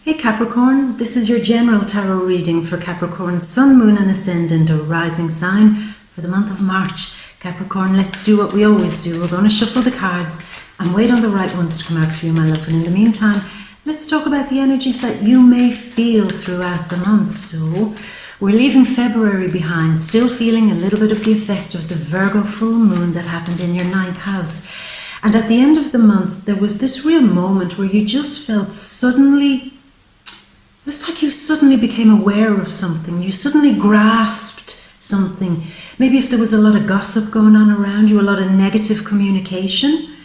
Hey Capricorn, this is your general tarot reading for Capricorn, Sun, Moon and Ascendant or Rising sign for the month of March. Capricorn, let's do what we always do. We're going to shuffle the cards and wait on the right ones to come out for you, my love. And in the meantime, let's talk about the energies that you may feel throughout the month. So, we're leaving February behind, still feeling a little bit of the effect of the Virgo full moon that happened in your 9th house. And at the end of the month, there was this real moment where you just felt suddenly, it's like you suddenly became aware of something. You suddenly grasped something. Maybe if there was a lot of gossip going on around you, a lot of negative communication,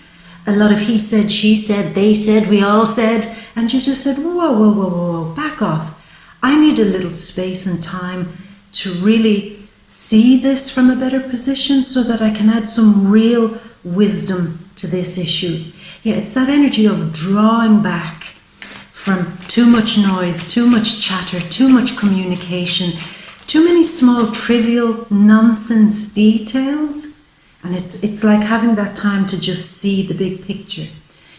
a lot of he said, she said, they said, we all said, and you just said, whoa, whoa, whoa, whoa, back off. I need a little space and time to really see this from a better position so that I can add some real wisdom to this issue. Yeah, it's that energy of drawing back from too much noise, too much chatter, too much communication, too many small trivial nonsense details. And it's like having that time to just see the big picture.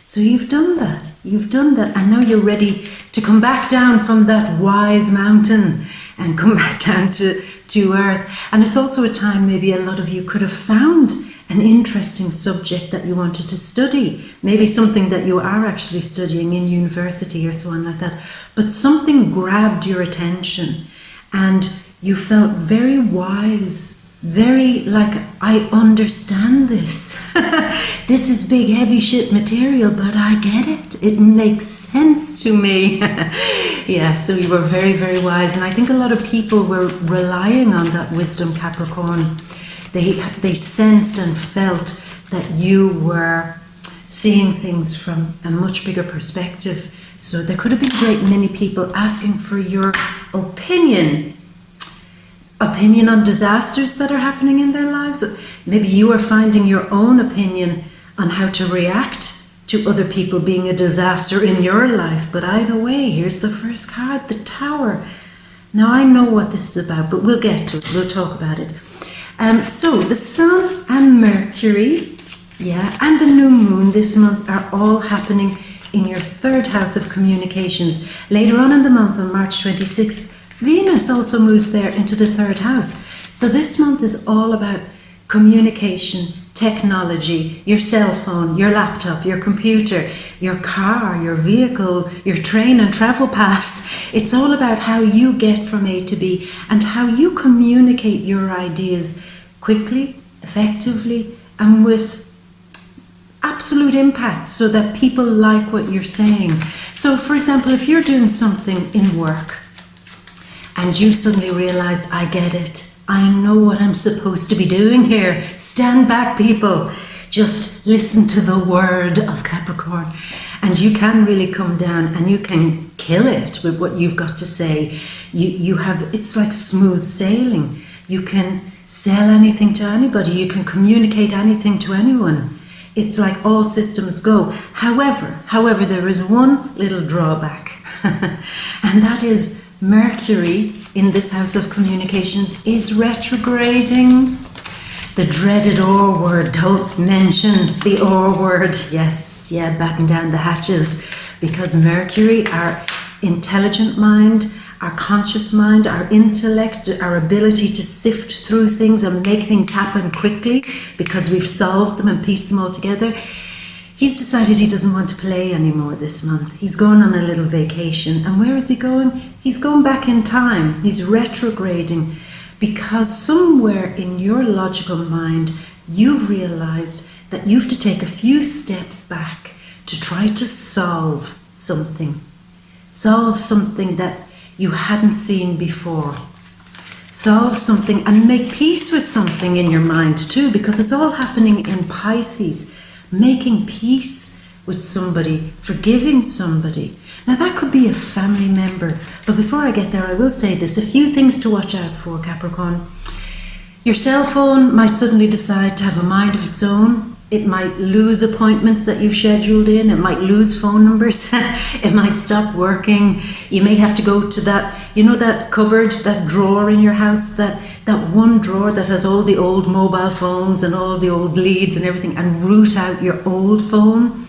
So you've done that, and now you're ready to come back down from that wise mountain and come back down to earth. And it's also a time maybe a lot of you could have found an interesting subject that you wanted to study, maybe something that you are actually studying in university or so on like that, but something grabbed your attention and you felt very wise, very like, I understand this. This is big heavy shit material, but I get it. It makes sense to me. Yeah, so you were very, very wise. And I think a lot of people were relying on that wisdom, Capricorn. They sensed and felt that you were seeing things from a much bigger perspective. So there could have been a great many people asking for your opinion on disasters that are happening in their lives. Maybe you are finding your own opinion on how to react to other people being a disaster in your life. But either way, here's the first card, the Tower. Now I know what this is about, but we'll get to it. We'll talk about it. So the Sun and Mercury, and the new moon this month are all happening in your 3rd house of communications. Later on in the month, on March 26th, Venus also moves there into the 3rd house. So this month is all about communication, technology, your cell phone, your laptop, your computer, your car, your vehicle, your train and travel pass. It's all about how you get from A to B and how you communicate your ideas quickly, effectively, and with absolute impact so that people like what you're saying. So for example, if you're doing something in work and you suddenly realize, I get it, I know what I'm supposed to be doing here. Stand back, people. Just listen to the word of Capricorn. And you can really come down and you can kill it with what you've got to say. It's like smooth sailing. You can sell anything to anybody. You can communicate anything to anyone. It's like all systems go. However, there is one little drawback. And that is Mercury in this house of communications is retrograding. The dreaded R word, don't mention the R word. Yes, batten down the hatches, because Mercury, our intelligent mind, our conscious mind, our intellect, our ability to sift through things and make things happen quickly because we've solved them and pieced them all together. He's decided he doesn't want to play anymore this month. He's going on a little vacation. And where is he going? He's going back in time. He's retrograding because somewhere in your logical mind, you've realized that you have to take a few steps back to try to solve something. Solve something that you hadn't seen before. Solve something and make peace with something in your mind too, because it's all happening in Pisces. Making peace with somebody, forgiving somebody. Now that could be a family member, but before I get there I will say this, a few things to watch out for, Capricorn. Your cell phone might suddenly decide to have a mind of its own. It might lose appointments that you've scheduled in, it might lose phone numbers, it might stop working. You may have to go to that, that cupboard, that drawer in your house, that one drawer that has all the old mobile phones and all the old leads and everything, and root out your old phone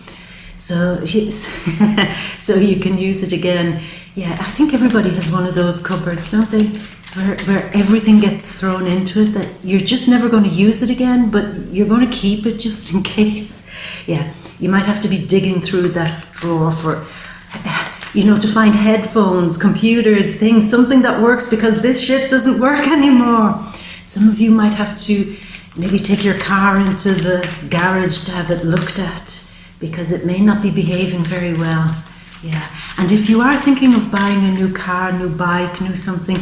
so you can use it again. Yeah, I think everybody has one of those cupboards, don't they? Where everything gets thrown into it, that you're just never going to use it again, but you're going to keep it just in case. Yeah, you might have to be digging through that drawer for, to find headphones, computers, things, something that works, because this shit doesn't work anymore. Some of you might have to maybe take your car into the garage to have it looked at, because it may not be behaving very well. Yeah, and if you are thinking of buying a new car, new bike, new something,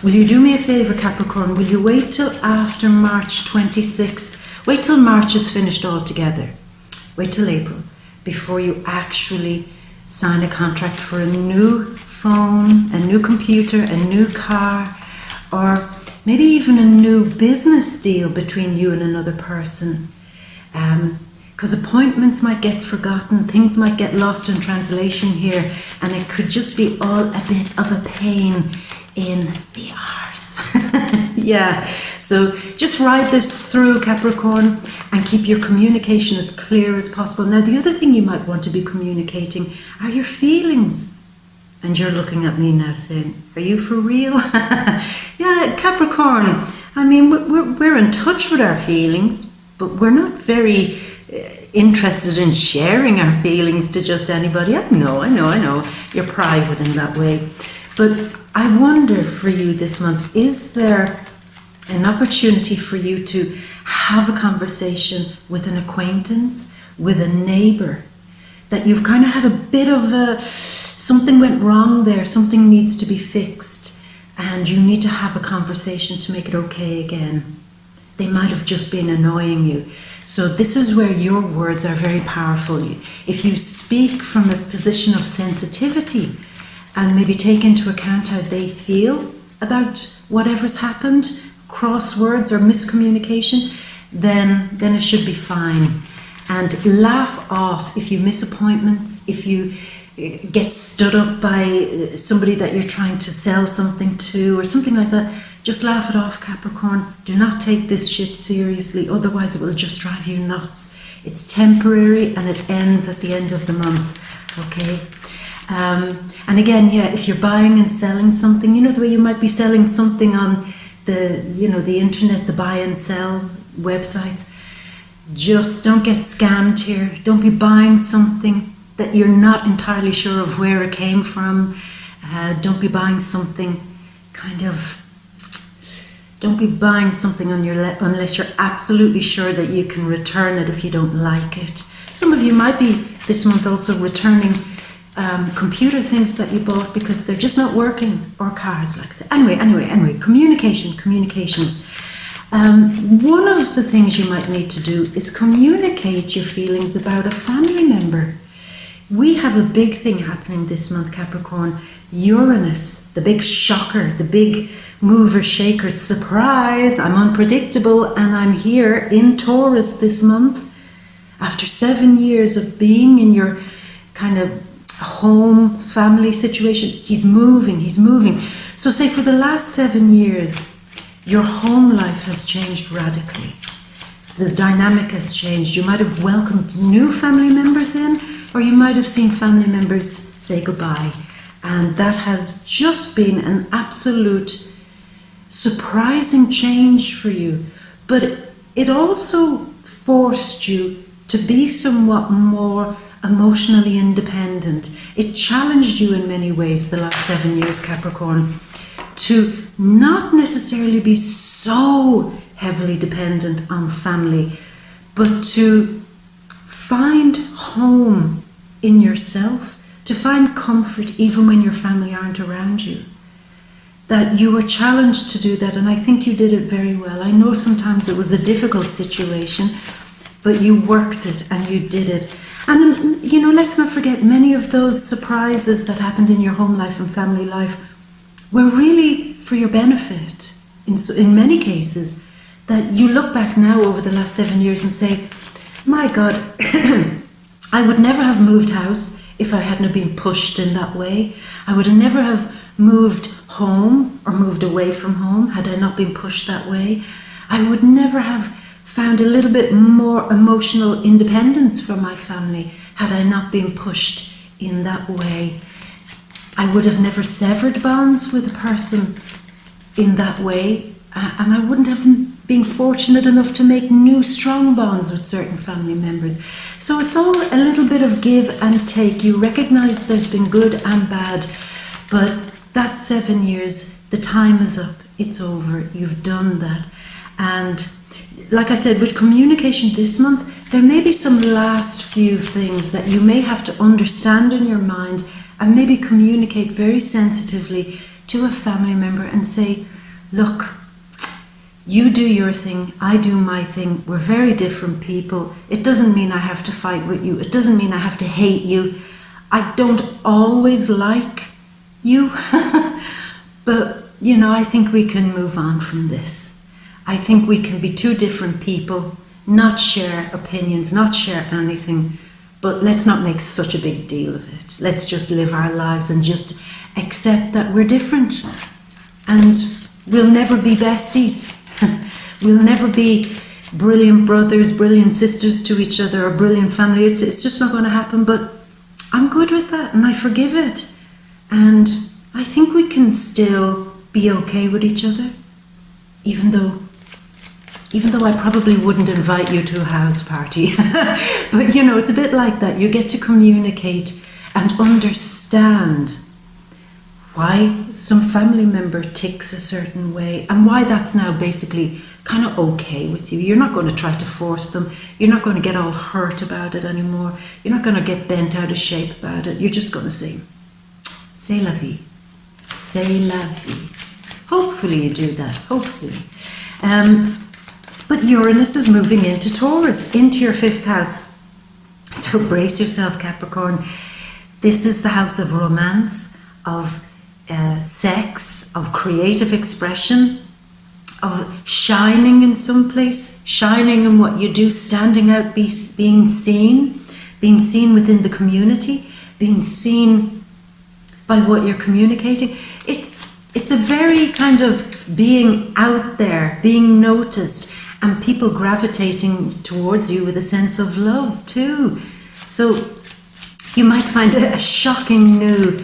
will you do me a favour, Capricorn? Will you wait till after March 26th? Wait till March is finished altogether. Wait till April before you actually sign a contract for a new phone, a new computer, a new car, or maybe even a new business deal between you and another person. Because appointments might get forgotten, things might get lost in translation here, and it could just be all a bit of a pain in the arse. Yeah, so just ride this through, Capricorn, and keep your communication as clear as possible. Now, the other thing you might want to be communicating are your feelings. And you're looking at me now saying, are you for real? Yeah, Capricorn, I mean, we're in touch with our feelings, but we're not very interested in sharing our feelings to just anybody. I know. You're private in that way. But I wonder for you this month, is there an opportunity for you to have a conversation with an acquaintance, with a neighbour, that you've kind of had a bit of something went wrong there, something needs to be fixed, and you need to have a conversation to make it okay again. They might have just been annoying you. So this is where your words are very powerful. If you speak from a position of sensitivity and maybe take into account how they feel about whatever's happened, cross words or miscommunication, then it should be fine. And laugh off if you miss appointments, if you get stood up by somebody that you're trying to sell something to or something like that. Just laugh it off, Capricorn. Do not take this shit seriously, otherwise it will just drive you nuts. It's temporary and it ends at the end of the month, okay? And again, yeah, if you're buying and selling something, the way you might be selling something on the internet, the buy and sell websites, just don't get scammed here. Don't be buying something that you're not entirely sure of where it came from. Don't be buying something Don't be buying something unless you're absolutely sure that you can return it if you don't like it. Some of you might be this month also returning computer things that you bought because they're just not working, or cars, like I said. Anyway, communications. One of the things you might need to do is communicate your feelings about a family member. We have a big thing happening this month, Capricorn. Uranus, the big shocker, the big mover shaker, surprise, I'm unpredictable and I'm here in Taurus this month. After 7 years of being in your kind of home, family situation, he's moving. So say for the last 7 years, your home life has changed radically. The dynamic has changed. You might have welcomed new family members in, or you might have seen family members say goodbye. And that has just been an absolute surprising change for you. But it also forced you to be somewhat more emotionally independent. It challenged you in many ways the last 7 years, Capricorn, to not necessarily be so heavily dependent on family, but to find home in yourself, to find comfort even when your family aren't around you. That you were challenged to do that, and I think you did it very well. I know sometimes it was a difficult situation, but you worked it and you did it. And let's not forget, many of those surprises that happened in your home life and family life were really for your benefit. In many cases, that you look back now over the last 7 years and say, my God, I would never have moved house if I hadn't been pushed in that way. I would never have moved home or moved away from home had I not been pushed that way. I would never have found a little bit more emotional independence from my family had I not been pushed in that way. I would have never severed bonds with a person in that way, and I wouldn't have been fortunate enough to make new strong bonds with certain family members. So it's all a little bit of give and take. You recognize there's been good and bad, but that 7 years, the time is up, it's over, you've done that. And like I said, with communication this month, there may be some last few things that you may have to understand in your mind and maybe communicate very sensitively to a family member and say, look, you do your thing, I do my thing, we're very different people. It doesn't mean I have to fight with you, it doesn't mean I have to hate you. I don't always like you, but you know, I think we can move on from this. I think we can be two different people, not share opinions, not share anything, but let's not make such a big deal of it. Let's just live our lives and just accept that we're different. And we'll never be besties. We'll never be brilliant brothers, brilliant sisters to each other, or brilliant family. It's just not going to happen, but I'm good with that and I forgive it. And I think we can still be okay with each other, even though I probably wouldn't invite you to a house party. But you know, it's a bit like that. You get to communicate and understand why some family member ticks a certain way and why that's now basically kind of okay with you. You're not going to try to force them. You're not going to get all hurt about it anymore. You're not going to get bent out of shape about it. You're just going to say, c'est la vie. C'est la vie. Hopefully you do that, hopefully. But Uranus is moving into Taurus, into your 5th house. So brace yourself, Capricorn. This is the house of romance, of sex, of creative expression, of shining in some place, shining in what you do, standing out, being seen within the community, being seen by what you're communicating. It's a very kind of being out there, being noticed, and people gravitating towards you with a sense of love too. So you might find a shocking new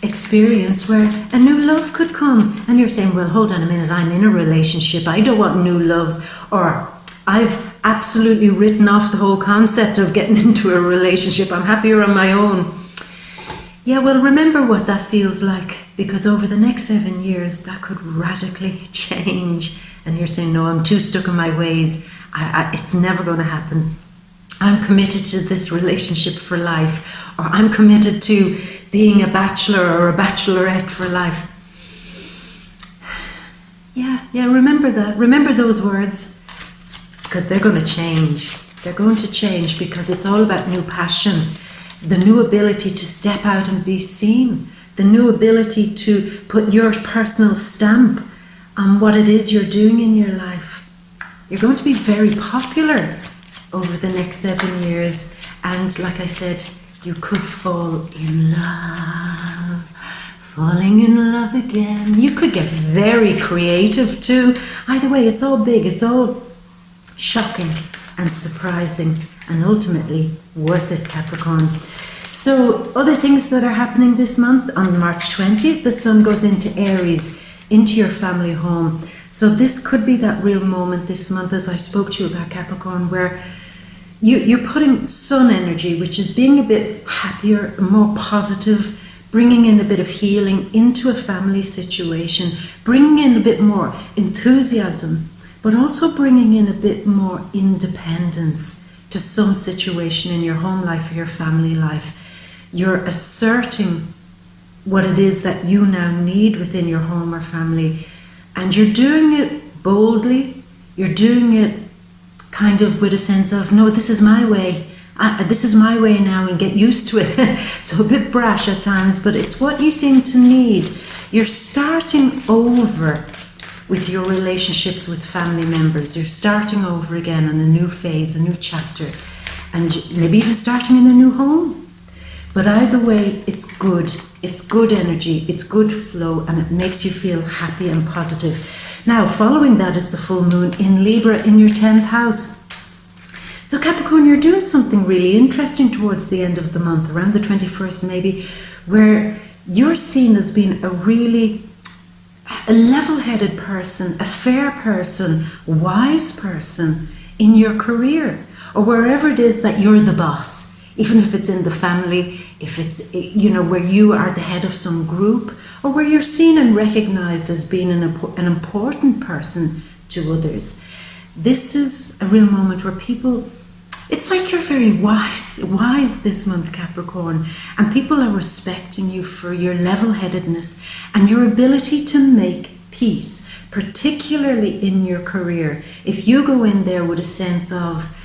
experience where a new love could come and you're saying, well, hold on a minute, I'm in a relationship, I don't want new loves, or I've absolutely written off the whole concept of getting into a relationship, I'm happier on my own. Yeah, well, remember what that feels like, because over the next 7 years that could radically change, and you're saying, no, I'm too stuck in my ways, it's never going to happen. I'm committed to this relationship for life, or I'm committed to being a bachelor or a bachelorette for life. Yeah, remember that. Remember those words, because they're going to change. They're going to change because it's all about new passion, the new ability to step out and be seen, the new ability to put your personal stamp on what it is you're doing in your life. You're going to be very popular over the next 7 years, and like I said, you could fall in love, falling in love again. You could get very creative too. Either way, it's all big, it's all shocking and surprising and ultimately worth it, Capricorn. So other things that are happening this month, on March 20th, the Sun goes into Aries, into your family home. So this could be that real moment this month, as I spoke to you about, Capricorn, where you're putting Sun energy, which is being a bit happier, more positive, bringing in a bit of healing into a family situation, bringing in a bit more enthusiasm, but also bringing in a bit more independence to some situation in your home life or your family life. You're asserting what it is that you now need within your home or family, and you're doing it boldly, you're doing it kind of with a sense of, no, this is my way, this is my way now, and get used to it. So a bit brash at times, but it's what you seem to need. You're starting over with your relationships with family members. You're starting over again on a new phase, a new chapter, and maybe even starting in a new home. But either way, it's good. It's good energy, it's good flow, and it makes you feel happy and positive. Now, following that is the full moon in Libra in your 10th house. So Capricorn, you're doing something really interesting towards the end of the month, around the 21st maybe, where you're seen as being a level-headed person, a fair person, wise person in your career, or wherever it is that you're the boss, even if it's in the family, if it's, where you are the head of some group, or where you're seen and recognized as being an important person to others. This is a real moment where people, it's like you're very wise this month, Capricorn, and people are respecting you for your level-headedness and your ability to make peace, particularly in your career. If you go in there with a sense of,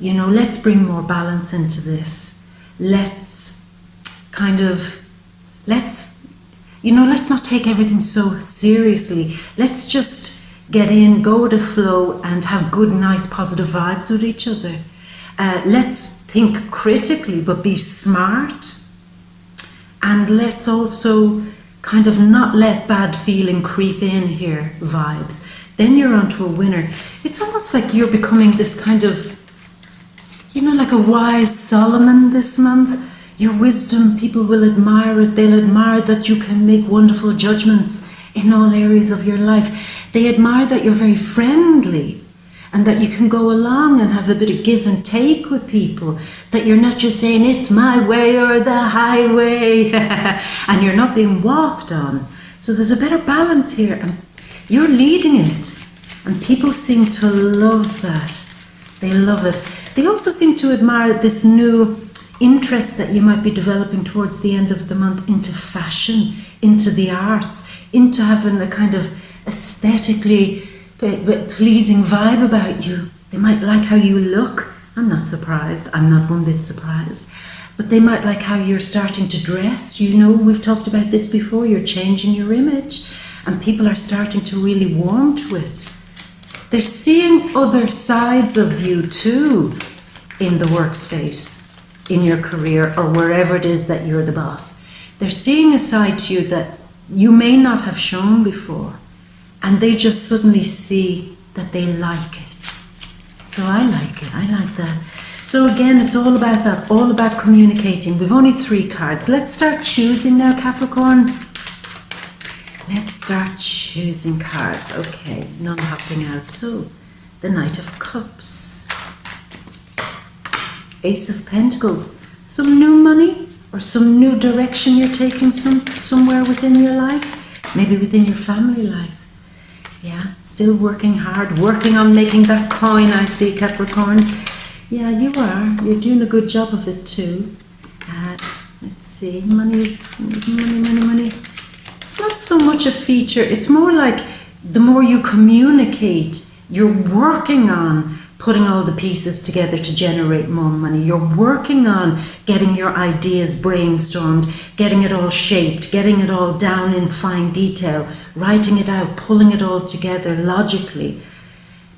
let's bring more balance into this. Let's not take everything so seriously. Let's just get in, go with the flow, and have good, nice, positive vibes with each other. Let's think critically, but be smart. And let's also kind of not let bad feeling creep in here, vibes. Then you're onto a winner. It's almost like you're becoming this kind of, like a wise Solomon this month. Your wisdom, people will admire it. They'll admire that you can make wonderful judgments in all areas of your life. They admire that you're very friendly and that you can go along and have a bit of give and take with people, that you're not just saying it's my way or the highway and you're not being walked on. So there's a better balance here and you're leading it, and people seem to love that. They love it. They also seem to admire this new interest that you might be developing towards the end of the month into fashion, into the arts, into having a kind of aesthetically pleasing vibe about you. They might like how you look. I'm not surprised. I'm not one bit surprised. But they might like how you're starting to dress. We've talked about this before. You're changing your image, and people are starting to really warm to it. They're seeing other sides of you too in the workspace, in your career, or wherever it is that you're the boss. They're seeing a side to you that you may not have shown before, and they just suddenly see that they like it. So I like it. I like that. So again, it's all about that, all about communicating. We've only 3 cards. Let's start choosing now, Capricorn. Let's start choosing cards. Okay, none hopping out. So, the Knight of Cups. Ace of Pentacles. Some new money or some new direction you're taking somewhere within your life. Maybe within your family life. Yeah, still working hard, working on making that coin, I see, Capricorn. Yeah, you are. You're doing a good job of it too. Let's see, money. It's not so much a feature, it's more like the more you communicate, you're working on putting all the pieces together to generate more money. You're working on getting your ideas brainstormed, getting it all shaped, getting it all down in fine detail, writing it out, pulling it all together logically.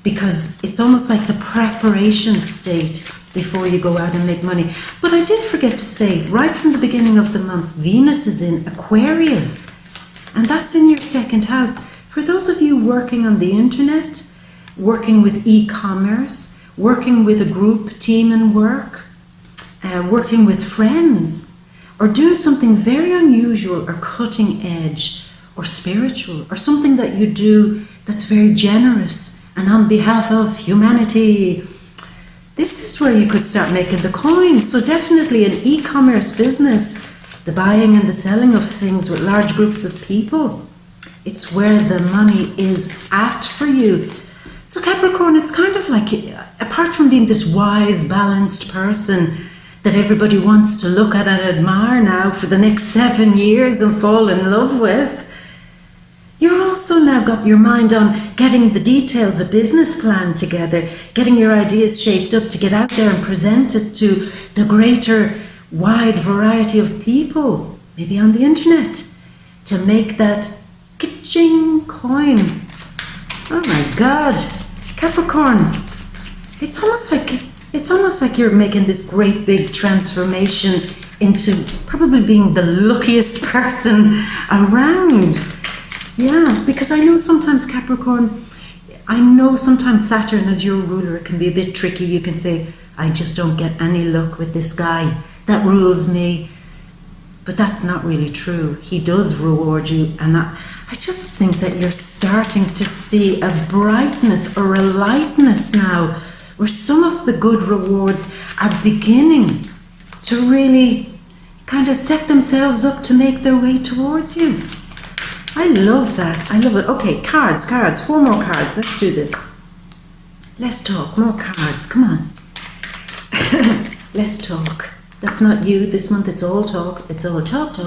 Because it's almost like the preparation state before you go out and make money. But I did forget to say, right from the beginning of the month, Venus is in Aquarius. And that's in your 2nd house. For those of you working on the internet, working with e-commerce, working with a group, team and work, working with friends, or doing something very unusual or cutting edge or spiritual, or something that you do that's very generous and on behalf of humanity. This is where you could start making the coin. So definitely an e-commerce business, the buying and the selling of things with large groups of people. It's where the money is at for you. So Capricorn, it's kind of like, apart from being this wise, balanced person that everybody wants to look at and admire now for the next 7 years and fall in love with, you're also now got your mind on getting the details, a business plan together, getting your ideas shaped up to get out there and present it to the greater wide variety of people, maybe on the internet, to make that ka-ching coin. Oh my God, Capricorn, it's almost like you're making this great big transformation into probably being the luckiest person around. Yeah, because I know sometimes Capricorn, Saturn as your ruler can be a bit tricky. You can say, I just don't get any luck with this guy that rules me. But that's not really true. He does reward you, and I just think that you're starting to see a brightness or a lightness now, where some of the good rewards are beginning to really kind of set themselves up to make their way towards you. I love that. I love it. Okay, cards. 4 more cards. Let's do this. Let's talk. More cards. Come on. Let's talk. That's not you this month. It's all talk. It's all talk.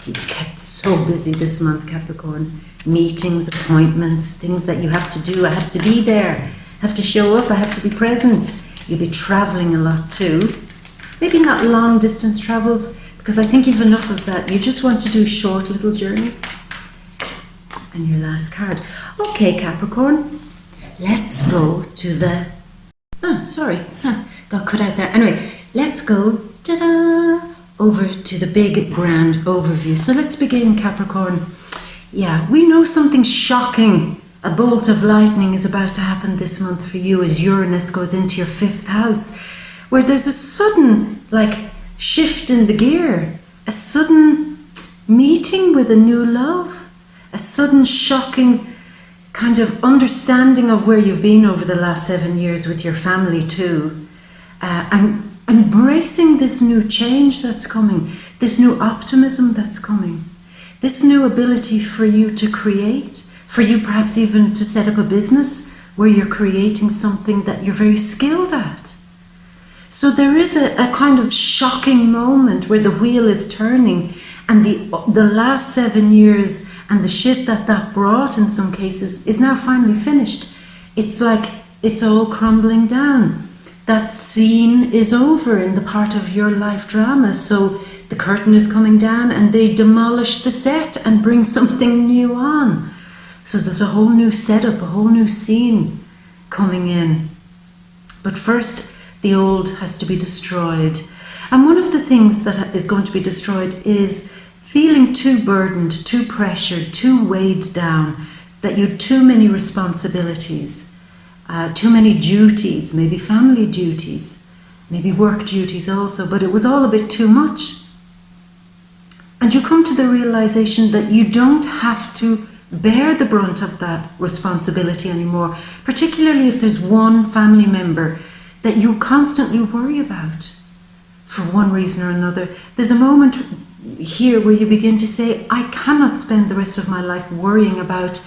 You've kept so busy this month, Capricorn. Meetings, appointments, things that you have to do. I have to be there. I have to show up. I have to be present. You'll be traveling a lot too. Maybe not long distance travels, because I think you've enough of that. You just want to do short little journeys. And your last card. Okay, Capricorn. Let's go to the... Oh, sorry. Got cut out there. Anyway, let's go over to the big grand overview. So let's begin, Capricorn. Yeah, we know something shocking, a bolt of lightning, is about to happen this month for you as Uranus goes into your 5th house, where there's a sudden, shift in the gear, a sudden meeting with a new love, a sudden shocking kind of understanding of where you've been over the last 7 years with your family too, and embracing this new change that's coming, this new optimism that's coming, this new ability for you to create, for you perhaps even to set up a business where you're creating something that you're very skilled at. So there is a kind of shocking moment where the wheel is turning, and the last 7 years and the shit that brought in some cases is now finally finished. It's like it's all crumbling down. That scene is over in the part of your life drama. So the curtain is coming down and they demolish the set and bring something new on. So there's a whole new setup, a whole new scene coming in. But first, the old has to be destroyed. And one of the things that is going to be destroyed is feeling too burdened, too pressured, too weighed down, that you had too many responsibilities, too many duties, maybe family duties, maybe work duties also, but it was all a bit too much. And you come to the realization that you don't have to bear the brunt of that responsibility anymore, particularly if there's one family member that you constantly worry about for one reason or another. There's a moment here where you begin to say, I cannot spend the rest of my life worrying about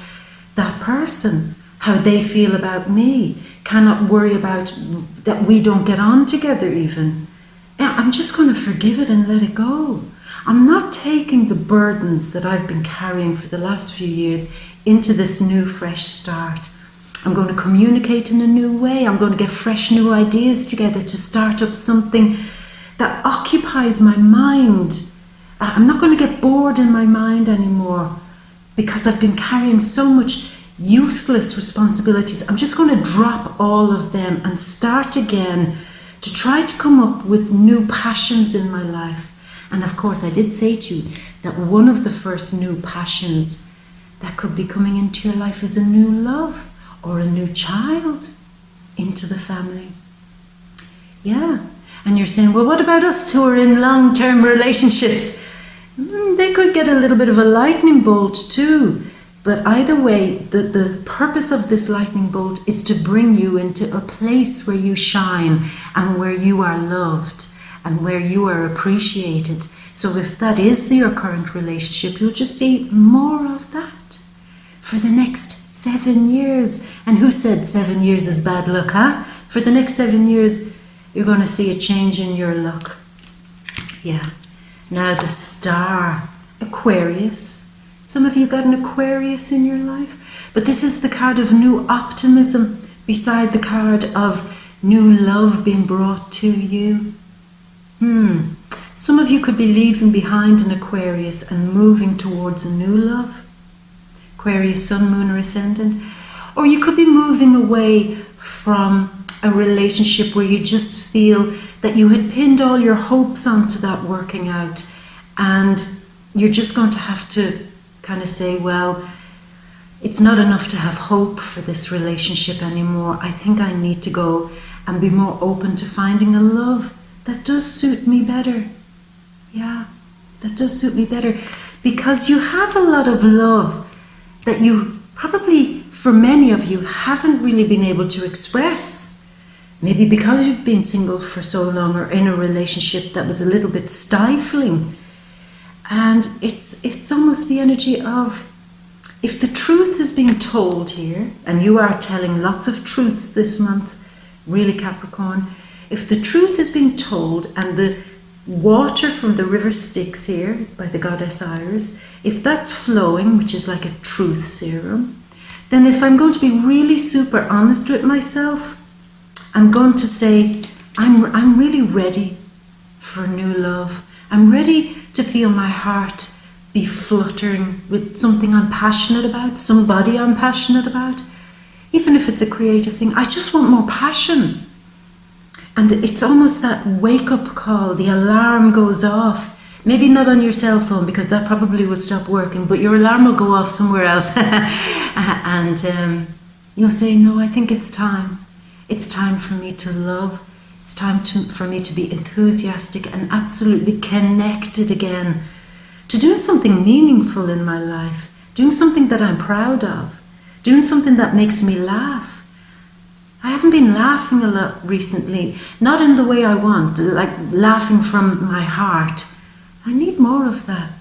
that person, how they feel about me, cannot worry about that we don't get on together even. I'm just going to forgive it and let it go. I'm not taking the burdens that I've been carrying for the last few years into this new fresh start. I'm going to communicate in a new way. I'm going to get fresh new ideas together to start up something that occupies my mind. I'm not going to get bored in my mind anymore because I've been carrying so much useless responsibilities. I'm just going to drop all of them and start again to try to come up with new passions in my life. And of course, I did say to you that one of the first new passions that could be coming into your life is a new love or a new child into the family. Yeah. And you're saying, well, what about us who are in long-term relationships? They could get a little bit of a lightning bolt too. But either way, the purpose of this lightning bolt is to bring you into a place where you shine and where you are loved and where you are appreciated. So if that is your current relationship, you'll just see more of that for the next 7 years. And who said 7 years is bad luck, huh? For the next 7 years, you're going to see a change in your luck. Yeah. Now the star, Aquarius. Some of you got an Aquarius in your life. But this is the card of new optimism beside the card of new love being brought to you. Some of you could be leaving behind an Aquarius and moving towards a new love. Aquarius, Sun, Moon, or Ascendant. Or you could be moving away from a relationship where you just feel that you had pinned all your hopes onto that working out, and you're just going to have to kind of say, well, it's not enough to have hope for this relationship anymore. I think I need to go and be more open to finding a love that does suit me better. Yeah, that does suit me better. Because you have a lot of love that you probably, for many of you, haven't really been able to express. Maybe because you've been single for so long or in a relationship that was a little bit stifling. And it's almost the energy of, if the truth is being told here, and you are telling lots of truths this month, really Capricorn, if the truth is being told and the water from the river Styx here by the goddess Iris, if that's flowing, which is like a truth serum, then if I'm going to be really super honest with myself, I'm going to say, I'm really ready for new love. I'm ready to feel my heart be fluttering with something I'm passionate about, somebody I'm passionate about. Even if it's a creative thing, I just want more passion. And it's almost that wake-up call, the alarm goes off. Maybe not on your cell phone, because that probably will stop working, but your alarm will go off somewhere else. And you'll say, no, I think it's time. It's time for me to love. It's time for me to be enthusiastic and absolutely connected again to doing something meaningful in my life, doing something that I'm proud of, doing something that makes me laugh. I haven't been laughing a lot recently, not in the way I want, like laughing from my heart. I need more of that.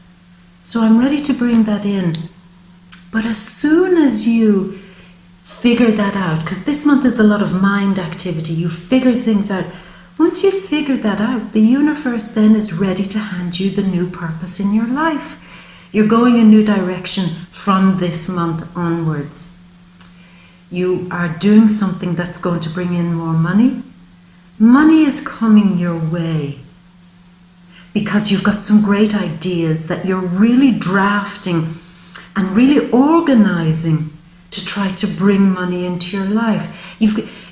So I'm ready to bring that in. But as soon as you figure that out, because this month is a lot of mind activity, you figure things out. Once you figure that out, the universe then is ready to hand you the new purpose in your life. You're going a new direction from this month onwards. You are doing something that's going to bring in more money. Money is coming your way because you've got some great ideas that you're really drafting and really organizing to try to bring money into your life.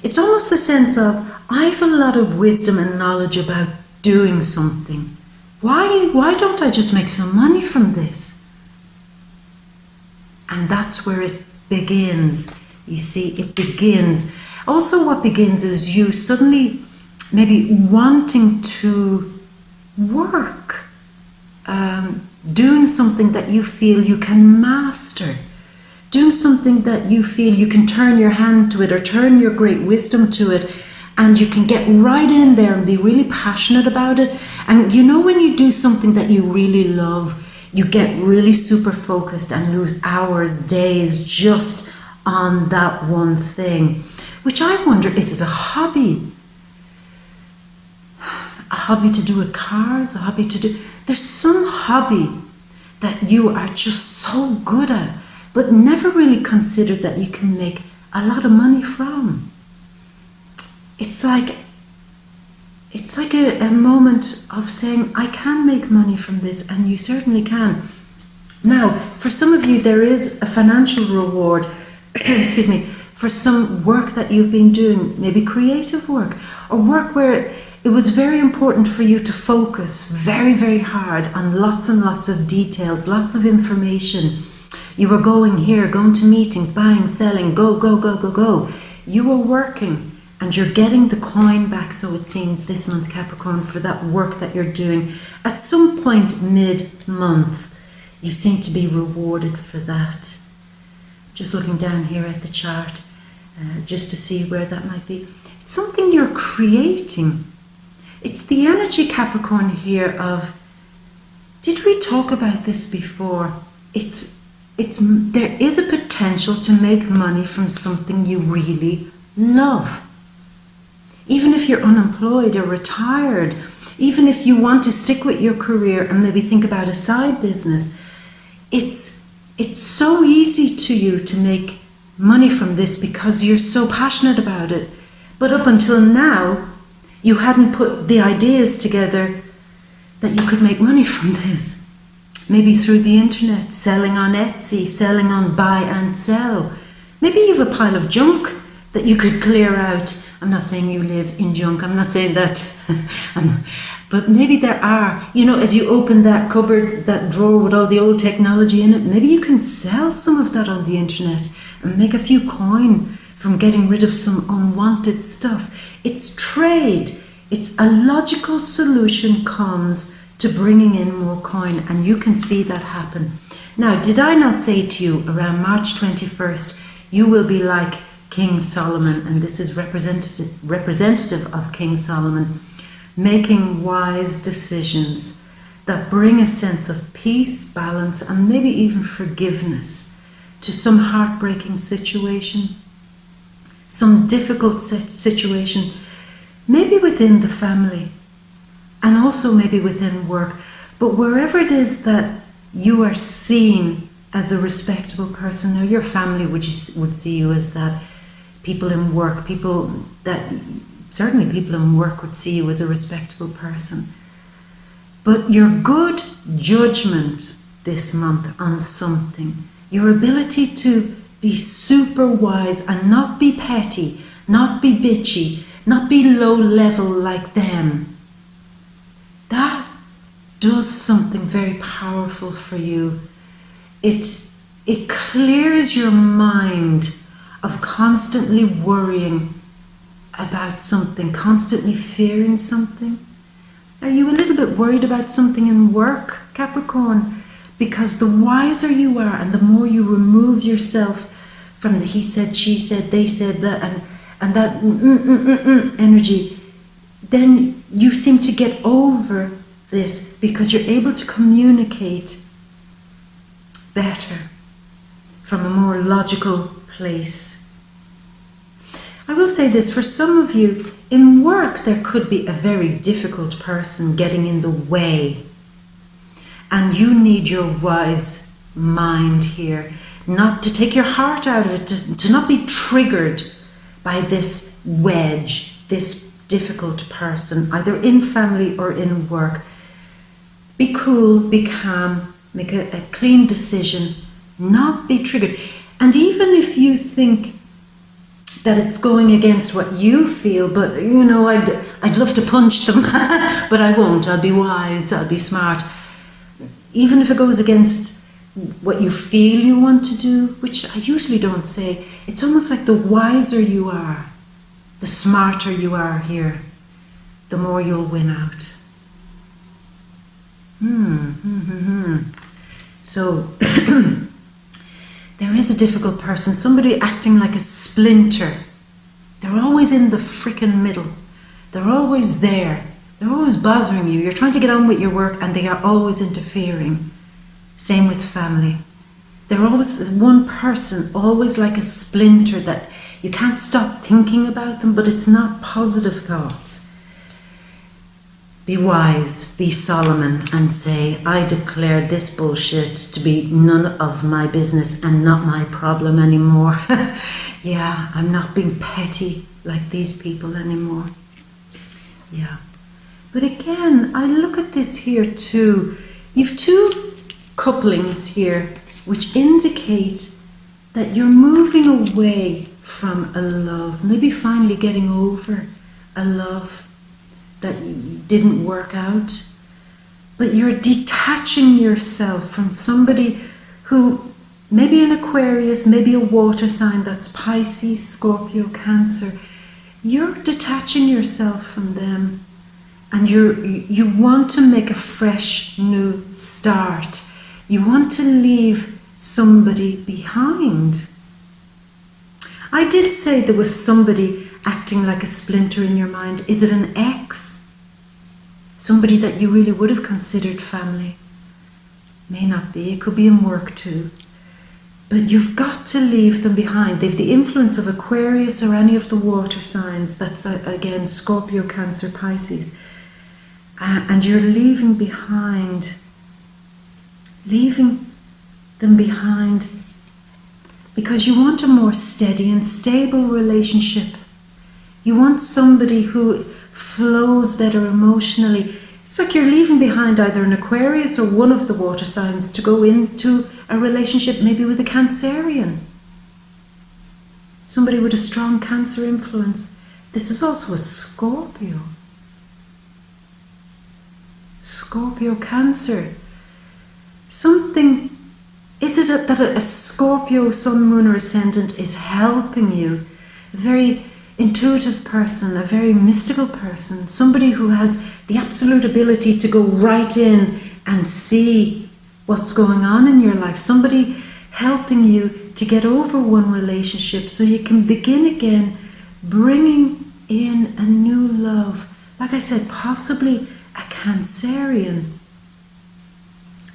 It's almost the sense of, I have a lot of wisdom and knowledge about doing something. Why don't I just make some money from this? And that's where it begins. You see, it begins. Also what begins is you suddenly maybe wanting to work, doing something that you feel you can master, doing something that you feel you can turn your hand to it or turn your great wisdom to it, and you can get right in there and be really passionate about it. And you know, when you do something that you really love, you get really super focused and lose hours, days just on that one thing. Which I wonder, is it a hobby? A hobby to do with cars? A hobby to do... There's some hobby that you are just so good at, but never really considered that you can make a lot of money from. It's like a moment of saying, I can make money from this, and you certainly can. Now, for some of you, there is a financial reward, excuse me, for some work that you've been doing, maybe creative work, or work where it was very important for you to focus very, very hard on lots and lots of details, lots of information. You were going here, going to meetings, buying, selling, go, go, go, go, go. You were working. And you're getting the coin back, so it seems, this month, Capricorn, for that work that you're doing. At some point mid-month, you seem to be rewarded for that. Just looking down here at the chart, just to see where that might be. It's something you're creating. It's the energy, Capricorn, here of, did we talk about this before? There is a potential to make money from something you really love. Even if you're unemployed or retired, even if you want to stick with your career and maybe think about a side business, it's so easy to you to make money from this because you're so passionate about it. But up until now, you hadn't put the ideas together that you could make money from this. Maybe through the internet, selling on Etsy, selling on buy and sell. Maybe you have a pile of junk that you could clear out. I'm not saying you live in junk, I'm not saying that. But maybe there are, you know, as you open that cupboard, that drawer with all the old technology in it, maybe you can sell some of that on the internet and make a few coin from getting rid of some unwanted stuff. It's trade. It's a logical solution comes to bringing in more coin, and you can see that happen. Now, did I not say to you around March 21st, you will be like King Solomon, and this is representative of King Solomon, making wise decisions that bring a sense of peace, balance, and maybe even forgiveness to some heartbreaking situation, some difficult situation, maybe within the family, and also maybe within work. But wherever it is that you are seen as a respectable person, now your family would see you as that. People in work, certainly people in work would see you as a respectable person. But your good judgment this month on something, your ability to be super wise and not be petty, not be bitchy, not be low level like them, that does something very powerful for you. It clears your mind of constantly worrying about something, constantly fearing something. Are you a little bit worried about something in work, Capricorn? Because the wiser you are and the more you remove yourself from the he said, she said, they said, that, and that energy, then you seem to get over this because you're able to communicate better from a more logical place. I will say this, for some of you, in work there could be a very difficult person getting in the way, and you need your wise mind here, not to take your heart out of it, to not be triggered by this wedge, this difficult person, either in family or in work. Be cool, be calm, make a clean decision, not be triggered. And even if you think that it's going against what you feel, but you know, I'd love to punch them, but I won't. I'll be wise, I'll be smart. Even if it goes against what you feel you want to do, which I usually don't say, it's almost like the wiser you are, the smarter you are here, the more you'll win out. So there is a difficult person, somebody acting like a splinter. They're always in the frickin' middle. They're always there. They're always bothering you. You're trying to get on with your work and they are always interfering. Same with family. They're always one person, always like a splinter that you can't stop thinking about them, but it's not positive thoughts. Be wise, be Solomon, and say, I declare this bullshit to be none of my business and not my problem anymore. Yeah, I'm not being petty like these people anymore. Yeah. But again, I look at this here too. You've two couplings here which indicate that you're moving away from a love, maybe finally getting over a love that didn't work out, but you're detaching yourself from somebody who, maybe an Aquarius, maybe a water sign, that's Pisces, Scorpio, Cancer. You're detaching yourself from them, and you want to make a fresh new start. You want to leave somebody behind. I did say there was somebody acting like a splinter in your mind. Is it an ex? Somebody that you really would have considered family? May not be. It could be in work too. But you've got to leave them behind. They've the influence of Aquarius or any of the water signs. That's again Scorpio, Cancer, Pisces. And you're leaving them behind because you want a more steady and stable relationship. You want somebody who flows better emotionally. It's like you're leaving behind either an Aquarius or one of the water signs to go into a relationship maybe with a Cancerian. Somebody with a strong Cancer influence. This is also a Scorpio. Scorpio, Cancer. Something, is it that a Scorpio sun, moon or ascendant is helping you? intuitive person, a very mystical person, somebody who has the absolute ability to go right in and see what's going on in your life, somebody helping you to get over one relationship so you can begin again, bringing in a new love. Like I said, possibly a Cancerian.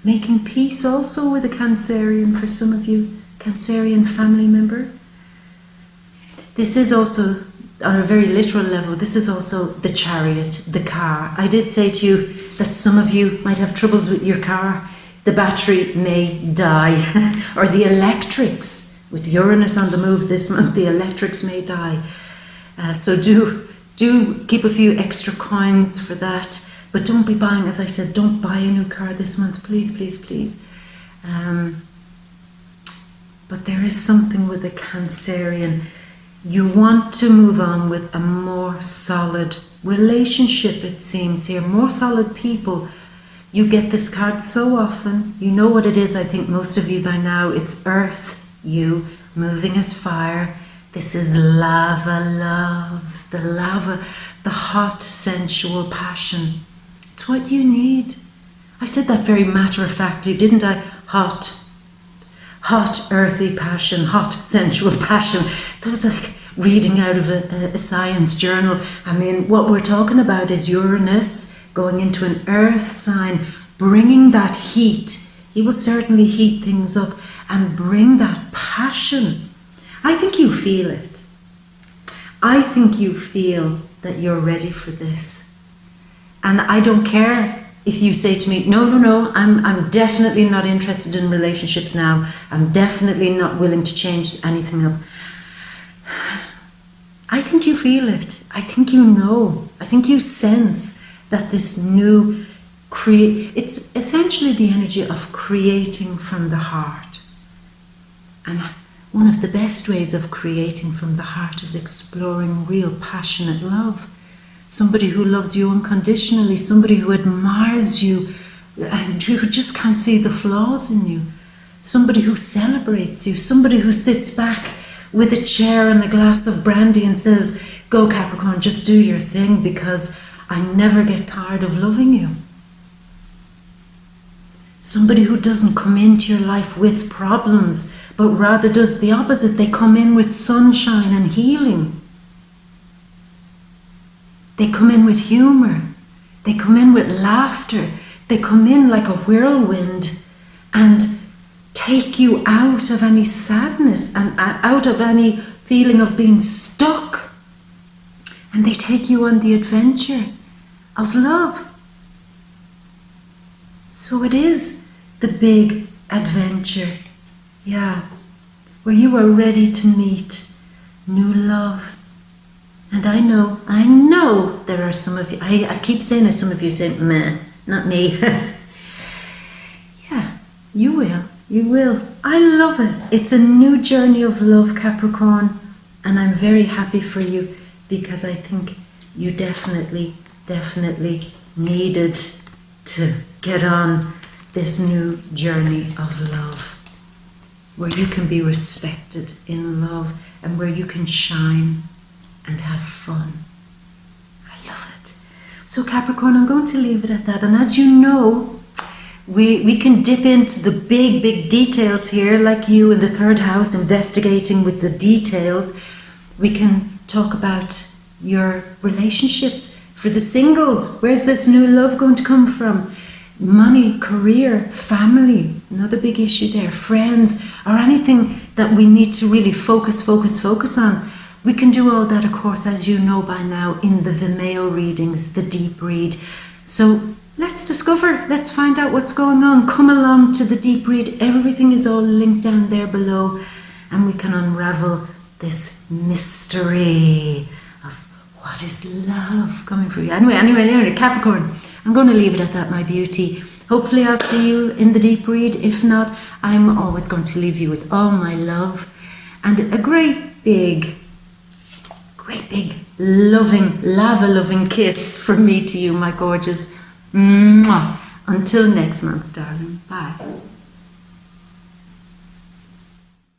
Making peace also with a Cancerian for some of you, Cancerian family member. This is also, on a very literal level, this is also the chariot, the car. I did say to you that some of you might have troubles with your car. The battery may die, or the electrics. With Uranus on the move this month, the electrics may die. So do keep a few extra coins for that. But don't be buying, as I said, don't buy a new car this month, please, please, please. But there is something with a Cancerian. You want to move on with a more solid relationship, it seems here, more solid people. You get this card so often. You know what it is, I think most of you by now. It's earth, you, moving as fire. This is lava love, the lava, the hot, sensual passion. It's what you need. I said that very matter-of-factly, didn't I? Hot, earthy passion, hot, sensual passion. That was like reading out of a science journal. I mean, what we're talking about is Uranus going into an earth sign, bringing that heat. He will certainly heat things up and bring that passion. I think you feel it. I think you feel that you're ready for this. And I don't care if you say to me, no, I'm definitely not interested in relationships now. I'm definitely not willing to change anything up. I think you feel it. I think you know. I think you sense that this new it's essentially the energy of creating from the heart. And one of the best ways of creating from the heart is exploring real passionate love. Somebody who loves you unconditionally, somebody who admires you and who just can't see the flaws in you. Somebody who celebrates you, somebody who sits back with a chair and a glass of brandy and says, go Capricorn, just do your thing because I never get tired of loving you. Somebody who doesn't come into your life with problems, but rather does the opposite. They come in with sunshine and healing. They come in with humor. They come in with laughter. They come in like a whirlwind and take you out of any sadness and out of any feeling of being stuck. And they take you on the adventure of love. So it is the big adventure, yeah, where you are ready to meet new love. And I know there are some of you, I keep saying that some of you say, meh, not me. Yeah, you will. I love it. It's a new journey of love, Capricorn, and I'm very happy for you because I think you definitely needed to get on this new journey of love, where you can be respected in love and where you can shine and have fun. I love it. So Capricorn, I'm going to leave it at that. And as you know, we can dip into the big details here, like you in the third house investigating with the details. We can talk about your relationships. For the singles, where's this new love going to come from? Money, career, family, another big issue there, friends, or anything that we need to really focus on. We can do all that, of course, as you know by now, in the VIMEO readings, the deep read. So let's discover, let's find out what's going on. Come along to the deep read. Everything is all linked down there below, and we can unravel this mystery of what is love coming for you. Anyway, Capricorn, I'm going to leave it at that, my beauty. Hopefully I'll see you in the deep read. If not, I'm always going to leave you with all my love and a great big loving, lava-loving kiss from me to you, my gorgeous. Mwah. Until next month, darling. Bye.